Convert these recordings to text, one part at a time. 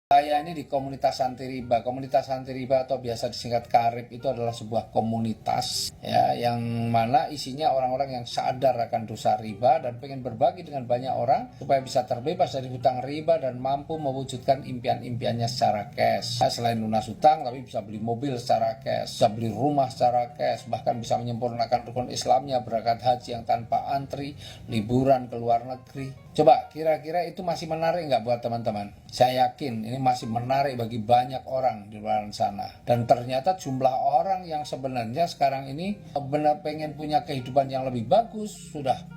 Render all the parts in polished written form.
Saya ini di komunitas anti riba. Komunitas anti riba atau biasa disingkat KARIB itu adalah sebuah komunitas ya, yang mana isinya orang-orang yang sadar akan dosa riba dan pengen berbagi dengan banyak orang supaya bisa terbebas dari hutang riba dan mampu mewujudkan impian-impiannya secara cash. Ya, selain lunas hutang, tapi bisa beli mobil secara cash, bisa beli rumah secara cash, bahkan bisa menyempurnakan rukun Islamnya, berangkat haji yang tanpa antri, liburan ke luar negeri. Coba kira-kira itu masih menarik nggak buat teman-teman? Saya yakin ini masih menarik bagi banyak orang di luar sana. Dan ternyata jumlah orang yang sebenarnya sekarang ini benar pengen punya kehidupan yang lebih bagus, sudah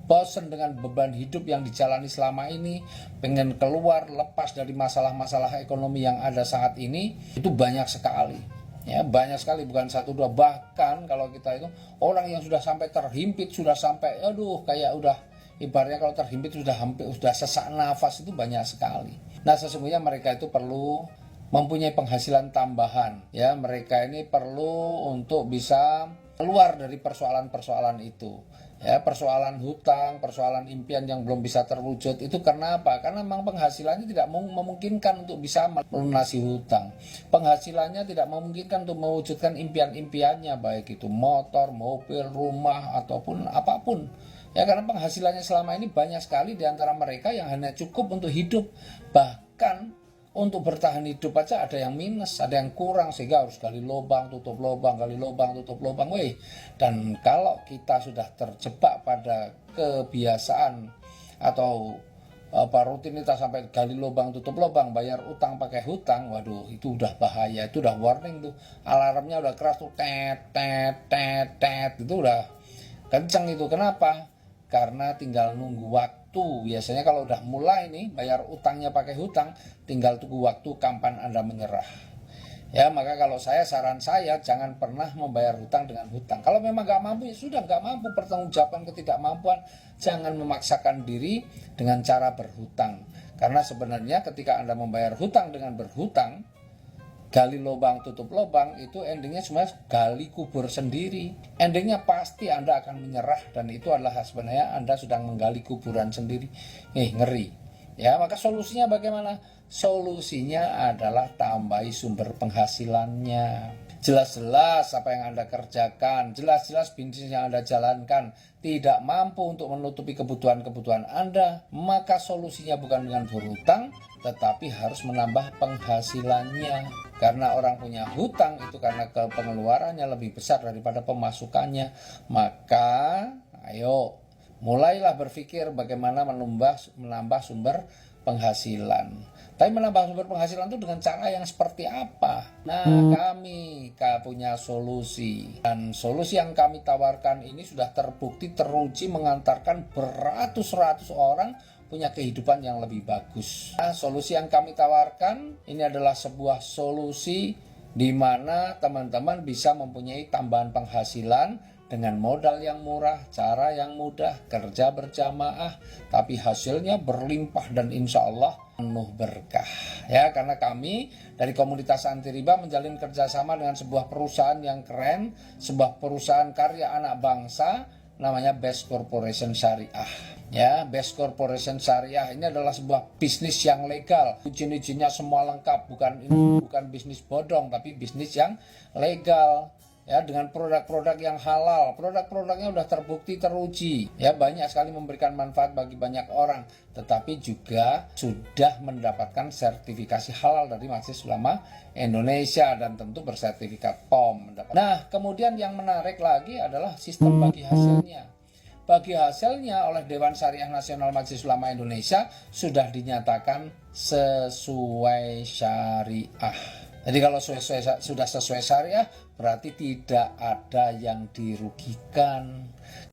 bosan dengan beban hidup yang dijalani selama ini, pengen keluar lepas dari masalah-masalah ekonomi yang ada saat ini, itu banyak sekali. Ya, banyak sekali, bukan satu dua, bahkan kalau kita itu orang yang sudah sampai terhimpit, sudah sampai kayak udah ibaratnya kalau terhimpit sudah sesak nafas, itu banyak sekali. Nah, sesungguhnya mereka itu perlu mempunyai penghasilan tambahan ya, mereka ini perlu untuk bisa keluar dari persoalan-persoalan itu ya, persoalan hutang, persoalan impian yang belum bisa terwujud. Itu karena apa? Karena memang penghasilannya tidak memungkinkan untuk bisa melunasi hutang, penghasilannya tidak memungkinkan untuk mewujudkan impian-impiannya, baik itu motor, mobil, rumah, ataupun apapun ya, karena penghasilannya selama ini banyak sekali di antara mereka yang hanya cukup untuk hidup, bahkan untuk bertahan hidup aja ada yang minus, ada yang kurang, sehingga harus gali lubang, tutup lubang, gali lubang, tutup lubang. Dan kalau kita sudah terjebak pada kebiasaan atau rutinitas sampai gali lubang, tutup lubang, bayar utang pakai hutang, waduh, itu udah bahaya, itu udah warning tuh, alarmnya udah keras tuh, tet tet tet tet, itu udah kenceng itu. Kenapa? Karena tinggal nunggu waktu. Biasanya kalau udah mulai nih bayar utangnya pakai hutang, tinggal tunggu waktu kapan Anda menyerah. Ya, maka kalau saran saya jangan pernah membayar hutang dengan hutang. Kalau memang nggak mampu, ya sudah nggak mampu, pertanggungjawabkan ketidakmampuan. Jangan memaksakan diri dengan cara berhutang. Karena sebenarnya ketika Anda membayar hutang dengan berhutang, gali lubang, tutup lubang, itu endingnya cuma gali kubur sendiri. Endingnya pasti Anda akan menyerah, dan itu adalah sebenarnya Anda sedang menggali kuburan sendiri. Ngeri. Ya, maka solusinya bagaimana? Solusinya adalah tambahi sumber penghasilannya. Jelas-jelas apa yang Anda kerjakan, jelas-jelas bisnis yang Anda jalankan tidak mampu untuk menutupi kebutuhan-kebutuhan Anda, maka solusinya bukan dengan berhutang, tetapi harus menambah penghasilannya. Karena orang punya hutang itu karena pengeluarannya lebih besar daripada pemasukannya, maka ayo mulailah berpikir bagaimana menambah sumber penghasilan. Tapi menambah sumber penghasilan itu dengan cara yang seperti apa? Nah, kami punya solusi. Dan solusi yang kami tawarkan ini sudah terbukti, teruji, mengantarkan beratus-ratus orang punya kehidupan yang lebih bagus. Nah, solusi yang kami tawarkan ini adalah sebuah solusi di mana teman-teman bisa mempunyai tambahan penghasilan dengan modal yang murah, cara yang mudah, kerja berjamaah, tapi hasilnya berlimpah dan insya Allah penuh berkah. Ya, karena kami dari komunitas anti riba menjalin kerjasama dengan sebuah perusahaan yang keren, sebuah perusahaan karya anak bangsa, namanya Best Corporation Syariah. Ya, Best Corporation Syariah ini adalah sebuah bisnis yang legal, izin-izinnya semua lengkap, bukan bisnis bodong, tapi bisnis yang legal. Ya, dengan produk-produk yang halal, produk-produknya udah terbukti, teruji, ya, banyak sekali memberikan manfaat bagi banyak orang, tetapi juga sudah mendapatkan sertifikasi halal dari Majelis Ulama Indonesia dan tentu bersertifikat POM. Nah, kemudian yang menarik lagi adalah sistem bagi hasilnya. Bagi hasilnya oleh Dewan Syariah Nasional Majelis Ulama Indonesia sudah dinyatakan sesuai syariah. Jadi kalau sudah sesuai syariah, berarti tidak ada yang dirugikan.